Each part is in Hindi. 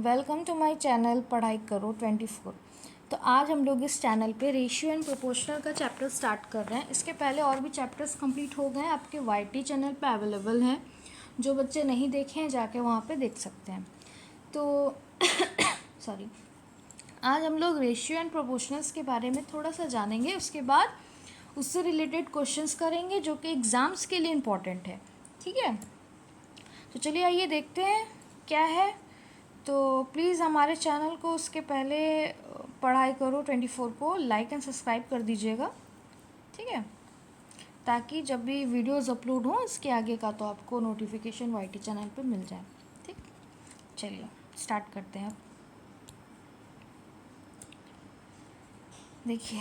वेलकम टू माय चैनल पढ़ाई करो 24। तो आज हम लोग इस चैनल पे रेशियो एंड प्रोपोर्शनल का चैप्टर स्टार्ट कर रहे हैं। इसके पहले और भी चैप्टर्स कंप्लीट हो गए हैं, आपके वाईटी चैनल पे अवेलेबल हैं। जो बच्चे नहीं देखे हैं जाके वहाँ पे देख सकते हैं। तो सॉरी, आज हम लोग रेशियो एंड प्रोपोर्शनल्स के बारे में थोड़ा सा जानेंगे। उसके बाद उससे रिलेटेड क्वेश्चंस करेंगे जो कि एग्ज़ाम्स के लिए इम्पॉर्टेंट है। ठीक है, तो चलिए आइए देखते हैं क्या है। तो प्लीज़ हमारे चैनल को उसके पहले पढ़ाई करो 24 को लाइक एंड सब्सक्राइब कर दीजिएगा। ठीक है, ताकि जब भी वीडियोस अपलोड हों इसके आगे का तो आपको नोटिफिकेशन वाईटी चैनल पे मिल जाए। ठीक, चलिए स्टार्ट करते हैं। देखिए,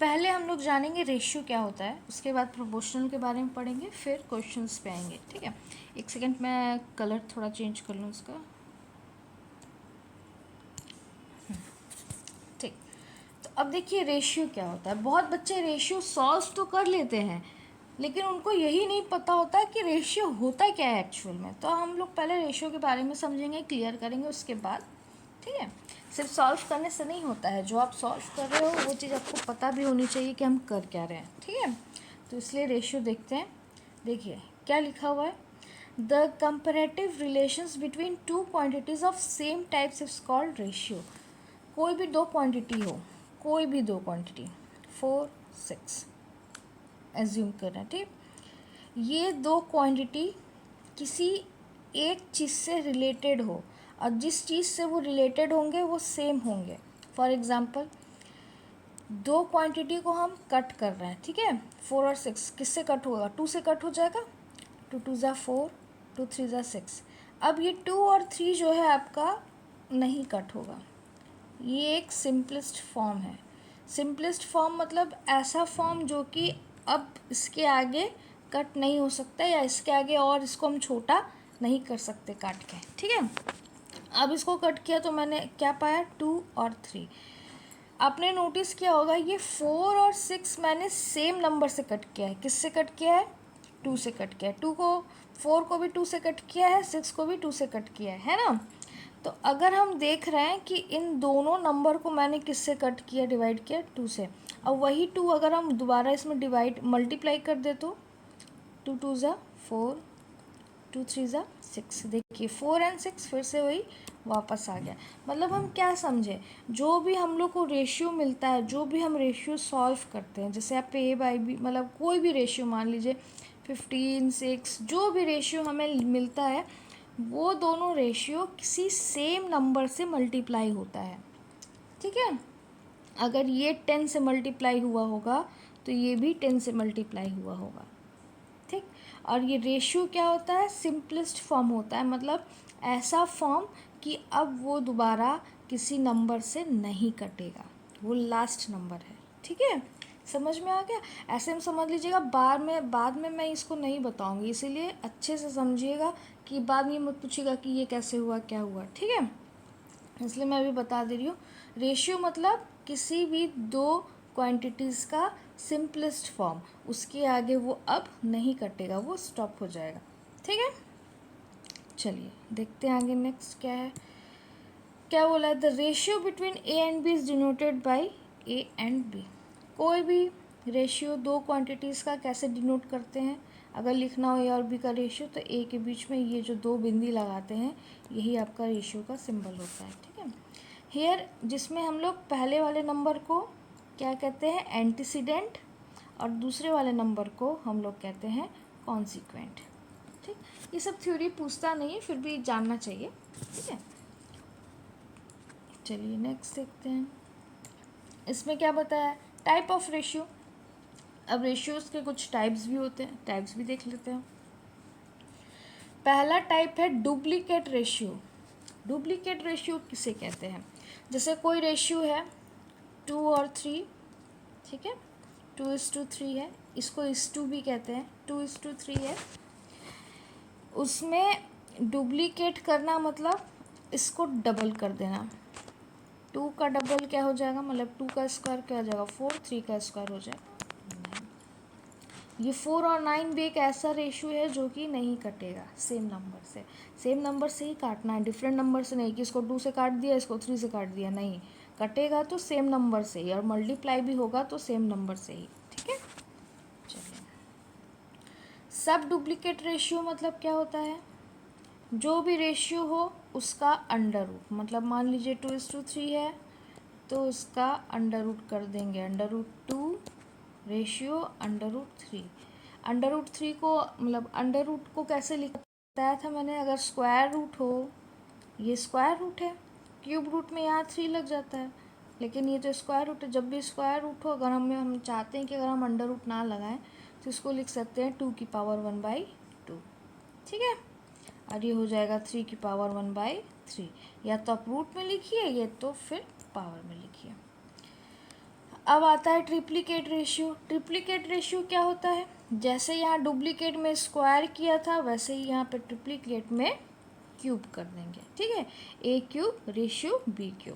पहले हम लोग जानेंगे रेशियो क्या होता है, उसके बाद प्रोपोर्शनल के बारे में पढ़ेंगे, फिर क्वेश्चंस पे आएंगे। ठीक है, एक सेकेंड मैं कलर थोड़ा चेंज कर लूँ उसका। ठीक, तो अब देखिए रेशियो क्या होता है। बहुत बच्चे रेशियो सॉल्व तो कर लेते हैं, लेकिन उनको यही नहीं पता होता कि रेशियो होता क्या है एक्चुअल में। तो हम लोग पहले रेशियो के बारे में समझेंगे, क्लियर करेंगे उसके बाद। ठीक है, सिर्फ सॉल्व करने से नहीं होता है, जो आप सॉल्व कर रहे हो वो चीज़ आपको पता भी होनी चाहिए कि हम कर क्या रहे हैं। ठीक है, तो इसलिए रेशियो देखते हैं। देखिए क्या लिखा हुआ है, the comparative relations between two quantities of same types is called ratio. कोई भी दो क्वांटिटी हो, कोई भी दो क्वांटिटी 4, 6 एज्यूम करना। ठीक, ये दो क्वांटिटी किसी एक चीज़ से रिलेटेड हो और जिस चीज़ से वो रिलेटेड होंगे वो सेम होंगे। फॉर एग्ज़ाम्पल, दो क्वांटिटी को हम कट कर रहे हैं। ठीक है, 4 और 6 किससे कट होगा? 2 से कट हो जाएगा। 2 2 ज़ा 4, 2 3 ज़ा 6। अब ये 2 और 3 जो है आपका नहीं कट होगा। ये एक सिंपलेस्ट फॉर्म है। सिंपलेस्ट फॉर्म मतलब ऐसा फॉर्म जो कि अब इसके आगे कट नहीं हो सकता, या इसके आगे और इसको हम छोटा नहीं कर सकते काट के। ठीक है, अब इसको कट किया तो मैंने क्या पाया? 2 और 3। आपने नोटिस किया होगा ये 4 और 6 मैंने सेम नंबर से कट किया है। किससे कट किया है? 2 से कट किया है। 2 को 4 को भी 2 से कट किया है, 6 को भी 2 से कट किया है ना। तो अगर हम देख रहे हैं कि इन दोनों नंबर को मैंने किससे कट किया, डिवाइड किया? 2 से। अब वही 2 अगर हम दोबारा इसमें डिवाइड मल्टीप्लाई कर दे तो 2 2 ज़ा 4, 2 3 ज़ा 6। देखिए 4 एंड 6 फिर से वही वापस आ गया। मतलब हम क्या समझे, जो भी हम लोग को रेशियो मिलता है, जो भी हम रेशियो सॉल्व करते हैं, जैसे आप ए बाई बी, मतलब कोई भी रेशियो मान लीजिए 15, 6, जो भी रेशियो हमें मिलता है वो दोनों रेशियो किसी सेम नंबर से मल्टीप्लाई होता है। ठीक है, अगर ये 10 से मल्टीप्लाई हुआ होगा तो ये भी 10 से मल्टीप्लाई हुआ होगा। ठीक, और ये रेशियो क्या होता है? सिंपलेस्ट फॉर्म होता है, मतलब ऐसा फॉर्म कि अब वो दोबारा किसी नंबर से नहीं कटेगा, वो लास्ट नंबर है। ठीक है, समझ में आ गया? ऐसे में समझ लीजिएगा, बाद में मैं इसको नहीं बताऊंगी, इसीलिए अच्छे से समझिएगा कि बाद में मत पूछिएगा कि ये कैसे हुआ, क्या हुआ। ठीक है, इसलिए मैं अभी बता दे रही हूँ। रेशियो मतलब किसी भी दो क्वांटिटीज़ का सिंपलेस्ट फॉर्म, उसके आगे वो अब नहीं कटेगा, वो स्टॉप हो जाएगा। ठीक है, चलिए देखते हैं आगे नेक्स्ट क्या है। क्या बोला है? The ratio between A and B is denoted by A and B. कोई भी रेशियो दो क्वांटिटीज़ का कैसे डिनोट करते हैं? अगर लिखना हो ए और बी का रेशियो तो ए के बीच में ये जो दो बिंदी लगाते हैं, यही आपका रेशियो का सिंबल होता है। ठीक है, हेयर जिसमें हम लोग पहले वाले नंबर को क्या कहते हैं? एंटीसीडेंट, और दूसरे वाले नंबर को हम लोग कहते हैं कॉन्सिक्वेंट। ठीक, ये सब थ्योरी पूछता नहीं है, फिर भी जानना चाहिए। ठीक है, चलिए नेक्स्ट देखते हैं। इसमें क्या बताया? Type of ratio. अब रेशियोज के कुछ टाइप्स भी होते हैं, टाइप्स भी देख लेते हैं। पहला टाइप है डुप्लीकेट रेशियो। डुप्लीकेट रेशियो किसे कहते हैं? जैसे कोई रेशियो है 2 और 3, ठीक है, 2:3 है, इसको 2 भी कहते हैं, 2:3 है। उसमें डुप्लीकेट करना मतलब इसको डबल कर देना। 2 का डबल क्या हो जाएगा? मतलब 2 का स्क्वायर क्या हो जाएगा? 4, 3 का स्क्वायर हो जाएगा 9। ये 4 और 9 भी एक ऐसा रेशियो है जो कि नहीं कटेगा सेम नंबर से। सेम नंबर से ही काटना है, डिफरेंट नंबर से नहीं कि इसको 2 से काट दिया, इसको 3 से काट दिया, नहीं। कटेगा तो सेम नंबर से ही, और मल्टीप्लाई भी होगा तो सेम नंबर से ही, ठीक है। चलिए, सब डुप्लीकेट रेशियो मतलब क्या होता है? जो भी रेशियो हो उसका अंडर रूट, मतलब मान लीजिए 2:3 है तो उसका अंडर रूट कर देंगे, under root 2 ratio under root 3। Under root 3 को मतलब अंडर रूट को कैसे बताया था मैंने, अगर स्क्वायर रूट हो, ये स्क्वायर रूट है, क्यूब रूट में यहाँ 3 लग जाता है, लेकिन ये तो स्क्वायर रूट है। जब भी स्क्वायर रूट हो, अगर हम चाहते हैं कि अगर हम अंडर रूट ना लगाएं तो इसको लिख सकते हैं 2⁻1/2, ठीक है। और ये हो जाएगा 3⁻1/3, या तो आप रूट में लिखिए या तो फिर पावर में लिखिए। अब आता है ट्रिप्लिकेट रेशियो। ट्रिप्लिकेट रेशियो क्या होता है? जैसे यहाँ डुप्लीकेट में स्क्वायर किया था वैसे ही यहाँ पे ट्रिप्लिकेट में क्यूब कर देंगे, ठीक है। A³ ratio B³।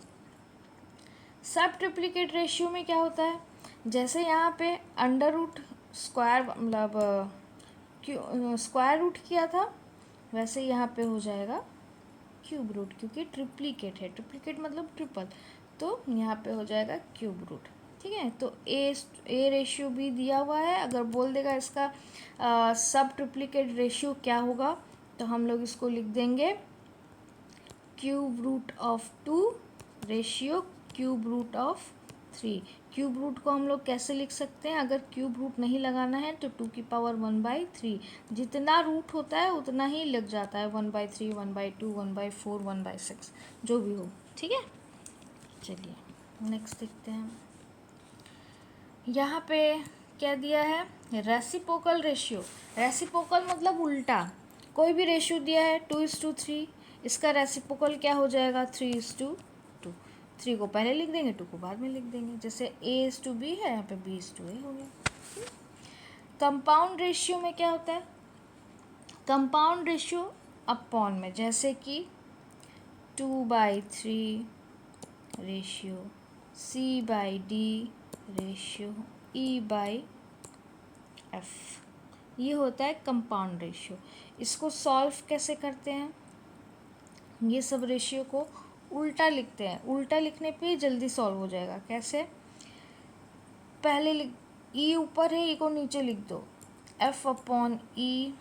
सब ट्रिप्लिकेट रेशियो में क्या होता है? जैसे यहाँ पे अंडर रूट स्क्वायर मतलब स्क्वायर रूट किया था वैसे यहाँ पे हो जाएगा क्यूब रूट, क्योंकि ट्रिप्लिकेट है, ट्रिप्लिकेट मतलब ट्रिपल, तो यहाँ पे हो जाएगा क्यूब रूट, ठीक है। तो ए रेशियो भी दिया हुआ है। अगर बोल देगा इसका सब ट्रिप्लिकेट रेशियो क्या होगा तो हम लोग इसको लिख देंगे cube root of 2 ratio cube root of 3। Cube root को हम लोग कैसे लिख सकते हैं? अगर क्यूब रूट नहीं लगाना है तो 2⁻1/3, जितना रूट होता है उतना ही लग जाता है, 1/3, 1/2, 1/4, 1/6, जो भी हो, ठीक है। चलिए नेक्स्ट देखते हैं। यहाँ पे क्या दिया है? Reciprocal ratio. रेसिप्रोकल मतलब उल्टा। कोई भी रेशियो दिया है 2:3, इसका रेसिप्रोकल क्या हो जाएगा? 3:2। 3 को पहले लिख देंगे, 2 को बाद में लिख देंगे। जैसे A:B है, यहाँ पे B:A हो गया। कंपाउंड रेशियो में क्या होता है? कंपाउंड रेशियो अपॉन में, जैसे कि 2/3 रेशियो C/D रेशियो E/F, ये होता है कंपाउंड रेशियो। इसको सॉल्व कैसे करते हैं? ये सब रेशियो को उल्टा लिखते हैं। उल्टा लिखने पे ही जल्दी सॉल्व हो जाएगा। कैसे? पहले लिख, ई ऊपर है, ई को नीचे लिख दो, F/E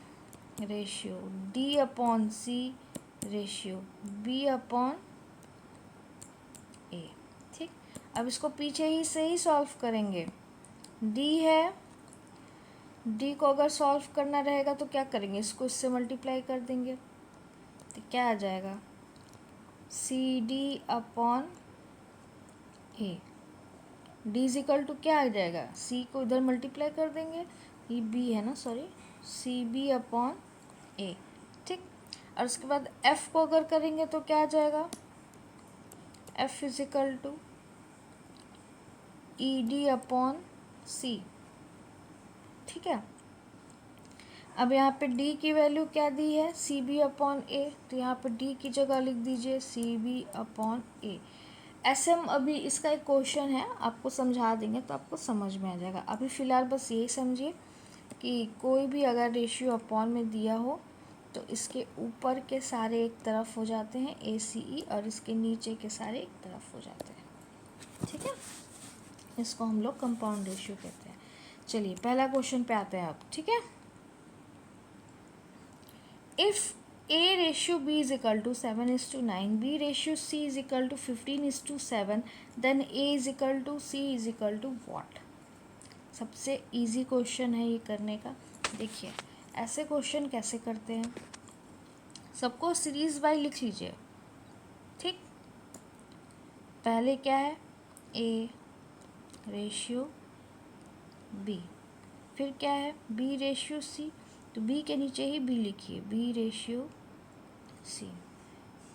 ratio D/C ratio B/A, ठीक। अब इसको पीछे ही से ही सॉल्व करेंगे। D है, D को अगर सॉल्व करना रहेगा तो क्या करेंगे? इसको इससे मल्टीप्लाई कर देंगे तो क्या आ जाएगा? CD/A। D = क्या आ जाएगा? C को इधर मल्टीप्लाई कर देंगे, ये B है ना, सॉरी, CB/A, ठीक। और उसके बाद F को अगर करेंगे तो क्या आ जाएगा? F = ED/C, ठीक है। अब यहाँ पे D की वैल्यू क्या दी है? CB/A, तो यहाँ पे D की जगह लिख दीजिए CB/A। ऐसे हम अभी इसका एक क्वेश्चन है, आपको समझा देंगे तो आपको समझ में आ जाएगा। अभी फ़िलहाल बस यही समझिए कि कोई भी अगर रेशियो अपॉन में दिया हो तो इसके ऊपर के सारे एक तरफ हो जाते हैं ACE, और इसके नीचे के सारे एक तरफ हो जाते हैं, ठीक है। इसको हम लोग कंपाउंड रेशियो कहते हैं। चलिए पहला क्वेश्चन पे आते हैं अब, ठीक है। If A ratio B is equal to 7:9, B ratio C is equal to 15:7, then A is equal to C is equal to what? सबसे इजी क्वेश्चन है ये करने का। देखिए ऐसे क्वेश्चन कैसे करते हैं, सबको सीरीज बाय लिख लीजिए, ठीक। पहले क्या है? A रेशियो B, फिर क्या है? B रेशियो C, तो B के नीचे ही B लिखिए, B रेशियो C।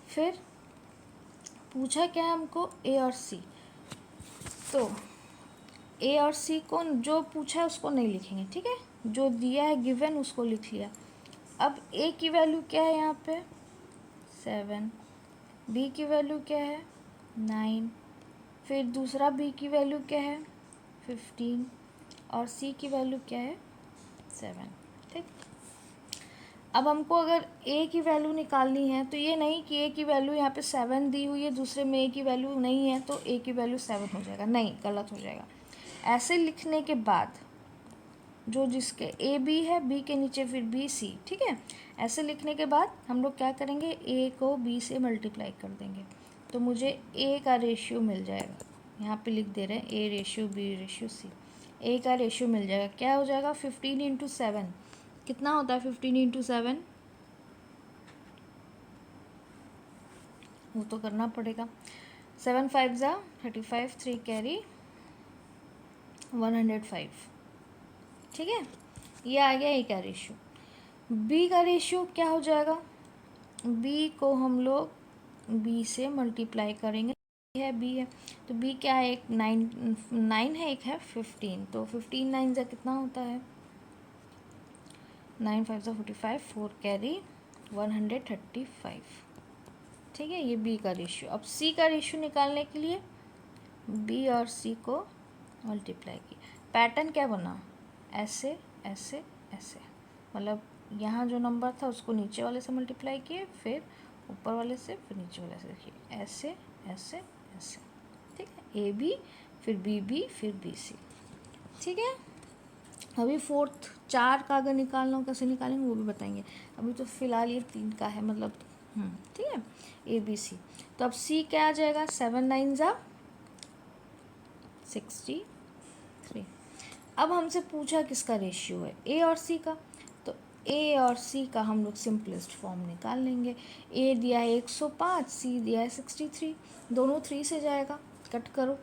फिर पूछा क्या है हमको? A और C, तो A और C को जो पूछा है उसको नहीं लिखेंगे, ठीक है। जो दिया है गिवन उसको लिख लिया। अब A की वैल्यू क्या है यहाँ पे? 7, B की वैल्यू क्या है? 9, फिर दूसरा B की वैल्यू क्या है? 15, और C की वैल्यू क्या है? 7। ठीक, अब हमको अगर a की वैल्यू निकालनी है तो ये नहीं कि a की वैल्यू यहाँ पे 7 दी हुई है, दूसरे में a की वैल्यू नहीं है तो a की वैल्यू 7 हो जाएगा, नहीं, गलत हो जाएगा। ऐसे लिखने के बाद जो जिसके ए बी है, बी के नीचे फिर बी सी, ठीक है, ऐसे लिखने के बाद हम लोग क्या करेंगे, ए को बी से मल्टीप्लाई कर देंगे तो मुझे ए का रेशियो मिल जाएगा। यहाँ पे लिख दे रहे हैं a ratio b ratio c, a का रेशियो मिल जाएगा। क्या हो जाएगा, 15/7 कितना होता है, 15/7 वो तो करना पड़ेगा। 7 5 ज़ा 35, 3 कैरी 105। ठीक है, ये आ गया ए का रेशियो। बी का रेशियो क्या हो जाएगा, बी को हम लोग बी से मल्टीप्लाई करेंगे, है बी है तो बी क्या है, एक 9 है, एक है 15, तो 15 9 ज़ा कितना होता है, 9 5 ज़ा 45, 4 कैरी 135। ठीक है, ये बी का रेशियो। अब सी का रेशियो निकालने के लिए बी और सी को मल्टीप्लाई की, पैटर्न क्या बना, ऐसे ऐसे ऐसे, मतलब यहाँ जो नंबर था उसको नीचे वाले से मल्टीप्लाई किए, फिर ऊपर वाले से, फिर नीचे वाले से, देखिए ऐसे ऐसे ऐसे। ठीक है, ए बी फिर बी बी फिर बी सी। ठीक है, अभी फोर्थ 4 का अगर निकालना हो कैसे निकालेंगे वो भी बताएंगे, अभी तो फिलहाल ये 3 का है, मतलब ठीक है, ए बी सी। तो अब सी क्या आ जाएगा, 7 9 ज़ा 63। अब हमसे पूछा किसका रेशियो है, ए और सी का, तो ए और सी का हम लोग सिंपलेस्ट फॉर्म निकाल लेंगे। ए दिया है 105, सी दिया है 63, दोनों 3 से जाएगा, कट करो।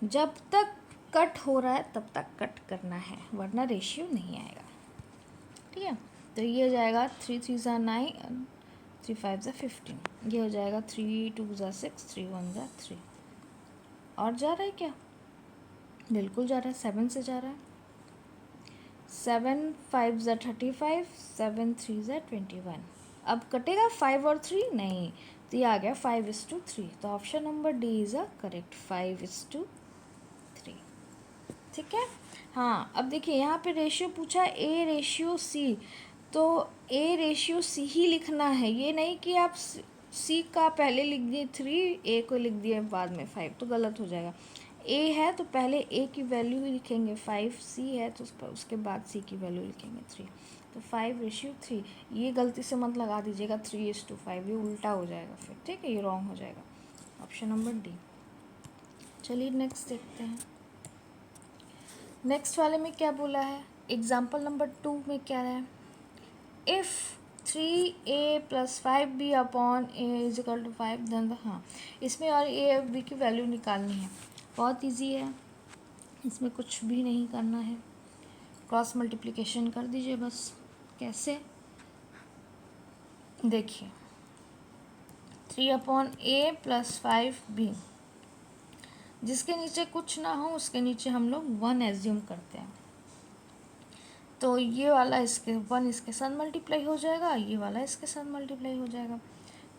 जब तक कट हो रहा है तब तक कट करना है, वरना रेशियो नहीं आएगा। ठीक है, तो ये हो जाएगा 3 3 ज़ा 9, 3 5 ज़ा 15, ये हो जाएगा 3 2 ज़ा 6, 3 1 ज़ा 3। और जा रहा है क्या, बिल्कुल जा रहा है, 7 से जा रहा है, 7 5 ज़ा 35, 7 3 ज़ा 21। अब कटेगा 5 और 3 नहीं, तो ये आ गया 5:3, तो option number D is a correct, 5:3। ठीक है, हाँ अब देखिए यहाँ पे रेशियो पूछा है ए रेशियो सी, तो ए रेशियो सी ही लिखना है, ये नहीं कि आप सी का पहले लिख दिए 3, ए को लिख दिए बाद में 5, तो गलत हो जाएगा। ए है तो पहले ए की वैल्यू ही लिखेंगे 5, सी है तो उसके बाद सी की वैल्यू लिखेंगे 3, तो 5:3। ये गलती से मत लगा दीजिएगा 3:5, ये उल्टा हो जाएगा फिर, ठीक है, ये रॉन्ग हो जाएगा। Option number D. चलिए नेक्स्ट देखते हैं, नेक्स्ट वाले में क्या बोला है, एग्जाम्पल नंबर 2 में क्या है, if 3a + 5b upon a is equal to 5 then, हाँ इसमें और a और b की वैल्यू निकालनी है, बहुत इजी है, इसमें कुछ भी नहीं करना है, क्रॉस मल्टीप्लिकेशन कर दीजिए बस। कैसे, देखिए 3/a + 5b, जिसके नीचे कुछ ना हो उसके नीचे हम लोग 1 एज्यूम करते हैं, तो ये वाला इसके 1 इसके साथ मल्टीप्लाई हो जाएगा, ये वाला इसके साथ मल्टीप्लाई हो जाएगा,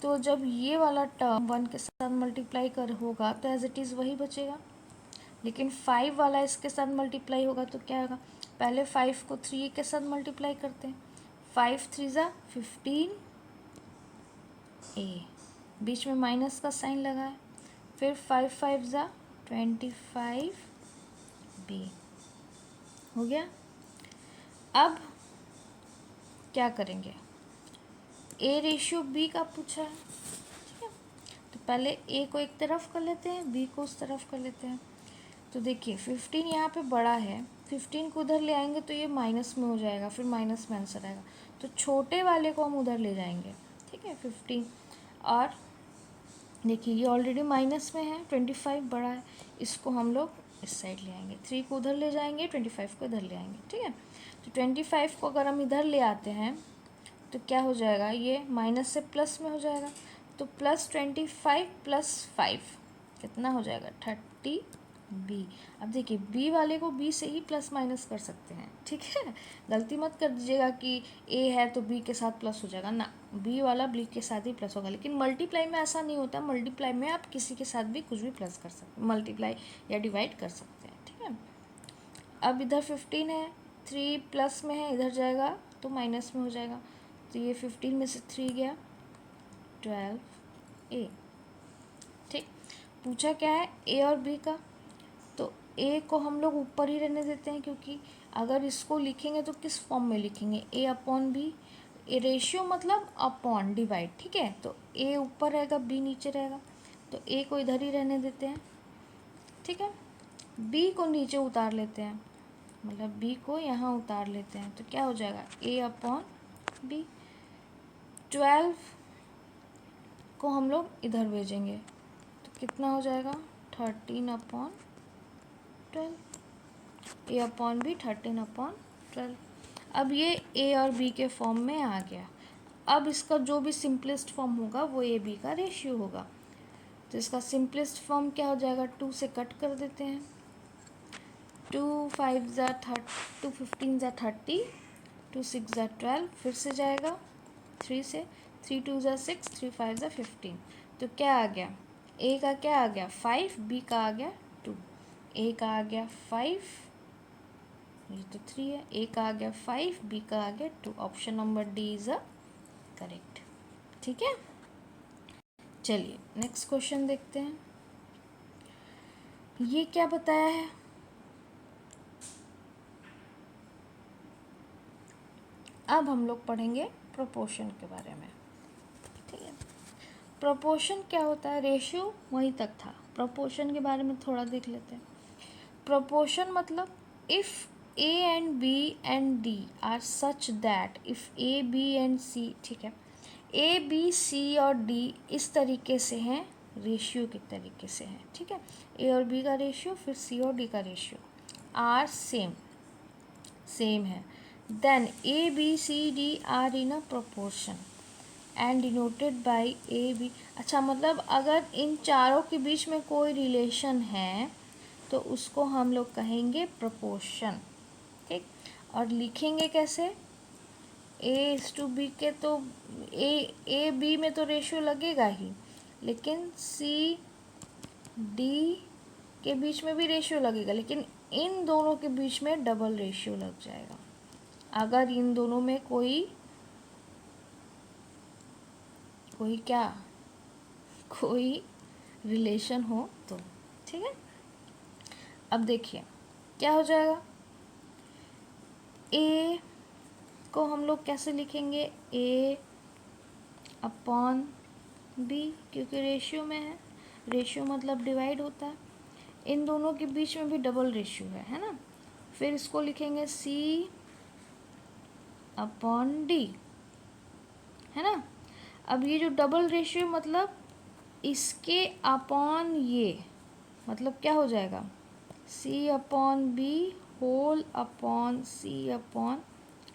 तो जब ये वाला टर्म 1 के साथ मल्टीप्लाई कर होगा तो एज इट इज़ वही बचेगा, लेकिन 5 वाला इसके साथ मल्टीप्लाई होगा तो क्या होगा, पहले 5 को 3 के साथ मल्टीप्लाई करते हैं, 5 3 ज़ा 15 ए, बीच में माइनस का साइन लगा है, फिर 5 5 ज़ा 25 बी, हो गया। अब क्या करेंगे, ए रेशियो बी का पूछा है, ठीक है, तो पहले ए को एक तरफ कर लेते हैं, बी को उस तरफ कर लेते हैं, तो देखिए 15 यहाँ पे बड़ा है, 15 को उधर ले आएंगे तो ये माइनस में हो जाएगा, फिर माइनस में आंसर आएगा, तो छोटे वाले को हम उधर ले जाएंगे, ठीक है 15, और देखिए ये ऑलरेडी माइनस में है, 25 बड़ा है, इसको हम लोग इस साइड ले आएंगे, 3 को उधर ले जाएंगे, 25 को इधर ले आएंगे, ठीक है, तो 25 को अगर हम इधर ले आते हैं तो क्या हो जाएगा, ये माइनस से प्लस में हो जाएगा, तो +25 + 5 कितना हो जाएगा 30 बी। अब देखिए बी वाले को बी से ही प्लस माइनस कर सकते हैं, ठीक है, गलती मत कर दीजिएगा कि ए है तो बी के साथ प्लस हो जाएगा, ना, बी वाला बी के साथ ही प्लस होगा, लेकिन मल्टीप्लाई में ऐसा नहीं होता, मल्टीप्लाई में आप किसी के साथ भी कुछ भी प्लस कर सकते हैं, मल्टीप्लाई या डिवाइड कर सकते हैं, ठीक है। अब इधर 15 है, 3 प्लस में है, इधर जाएगा तो माइनस में हो जाएगा। तो ये 15 में से 3 गया 12A। ठीक, पूछा क्या है ए और बी का, तो ए को हम लोग ऊपर ही रहने देते हैं, क्योंकि अगर इसको लिखेंगे तो किस फॉर्म में लिखेंगे, ए अपॉन बी। ए रेशियो मतलब अपॉन डिवाइड, ठीक है। तो ए ऊपर रहेगा, बी नीचे रहेगा, तो ए को इधर ही रहने देते हैं, ठीक है। बी को नीचे उतार लेते हैं, मतलब बी को यहाँ उतार लेते हैं, तो क्या हो जाएगा ए अपॉन बी। 12 को हम लोग इधर भेजेंगे तो कितना हो जाएगा 13 अपॉन 12। ए अपॉन बी 13 अपॉन 12। अब ये ए और बी के फॉर्म में आ गया। अब इसका जो भी सिंपलेस्ट फॉर्म होगा वो ए बी का रेशियो होगा। तो इसका सिंपलेस्ट फॉर्म क्या हो जाएगा, 2 से कट कर देते हैं। 2 5 ज़ा 30, 2 15 ज़ा 30, 2 6 ज़ा 12, फिर से जाएगा 3 से, 3 2 ज़ा 6, 3 5 ज़ा 15। तो क्या आ गया, ए का क्या आ गया 5, बी का आ गया 2। ए का आ गया 5, ये तो 3 है, ए का आ गया 5, बी का आ गया 2। Option number D is a correct. ठीक है, चलिए नेक्स्ट क्वेश्चन देखते हैं। ये क्या बताया है, अब हम लोग पढ़ेंगे प्रोपोर्शन के बारे में। ठीक है, प्रोपोर्शन क्या होता है, रेशियो वहीं तक था, प्रोपोर्शन के बारे में थोड़ा देख लेते हैं। प्रोपोर्शन मतलब if a and b and d are such that if a b and c, ठीक है, ए बी सी और डी इस तरीके से हैं, रेशियो के तरीके से हैं, ठीक है। ए और बी का रेशियो, फिर सी और डी का रेशियो आर सेम है, then A B C D are in a proportion and denoted by A B. अच्छा, मतलब अगर इन चारों के बीच में कोई रिलेशन है तो उसको हम लोग कहेंगे प्रोपोर्शन। ठीक, और लिखेंगे कैसे, ए इज टू बी के तो ए बी में तो रेशियो लगेगा ही, लेकिन सी डी के बीच में भी रेशियो लगेगा, लेकिन इन दोनों के बीच में डबल रेशियो लग जाएगा अगर इन दोनों में कोई रिलेशन हो तो। ठीक है, अब देखिए क्या हो जाएगा, ए को हम लोग कैसे लिखेंगे, ए अपॉन बी, क्योंकि रेशियो में है, रेशियो मतलब डिवाइड होता है, इन दोनों के बीच में भी डबल रेशियो है ना। फिर इसको लिखेंगे सी अपॉन डी, है ना। अब ये जो डबल रेशियो मतलब इसके अपॉन ये, मतलब क्या हो जाएगा, सी अपॉन बी होल अपॉन सी अपॉन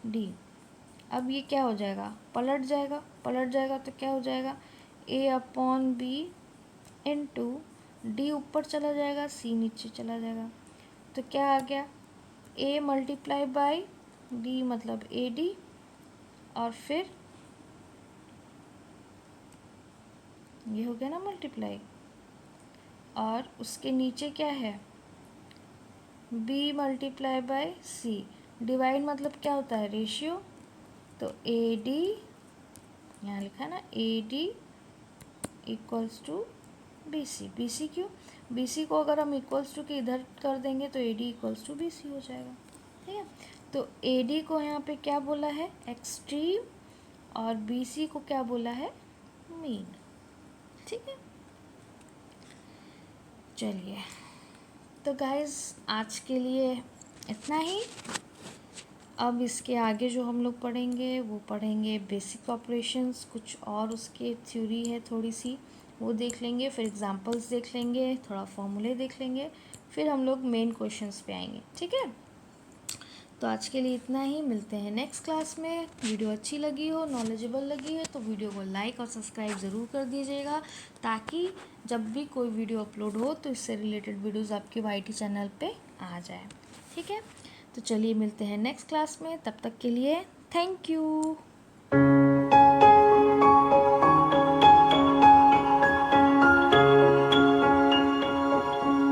डी। अब ये क्या हो जाएगा, पलट जाएगा तो क्या हो जाएगा, ए अपॉन बी इंटू डी ऊपर चला जाएगा, सी नीचे चला जाएगा, तो क्या आ गया, ए मल्टीप्लाई बाई डी मतलब ए डी, और फिर ये हो गया ना मल्टीप्लाई, और उसके नीचे क्या है, B multiply by C, divide मतलब क्या होता है रेशियो, तो ए डी यहाँ लिखा है ना, A D equals to B C. B C क्यों, बी सी को अगर हम इक्वल्स टू के इधर कर देंगे तो A D equals to B C हो जाएगा। ठीक है, तो ए डी को यहाँ पे क्या बोला है, एक्सट्रीम, और बी सी को क्या बोला है, मीन। ठीक है, चलिए तो गाइस आज के लिए इतना ही। अब इसके आगे जो हम लोग पढ़ेंगे वो पढ़ेंगे बेसिक ऑपरेशंस, कुछ और उसके थ्योरी है थोड़ी सी, वो देख लेंगे, फिर एग्जांपल्स देख लेंगे, थोड़ा फॉर्मूले देख लेंगे, फिर हम लोग मेन क्वेश्चंस पे आएंगे। ठीक है, तो आज के लिए इतना ही, मिलते हैं नेक्स्ट क्लास में। वीडियो अच्छी लगी हो, नॉलेजेबल लगी है तो वीडियो को लाइक और सब्सक्राइब ज़रूर कर दीजिएगा, ताकि जब भी कोई वीडियो अपलोड हो तो इससे रिलेटेड वीडियोज़ आपके YT चैनल पे आ जाए। ठीक है, तो चलिए मिलते हैं नेक्स्ट क्लास में, तब तक के लिए थैंक यू।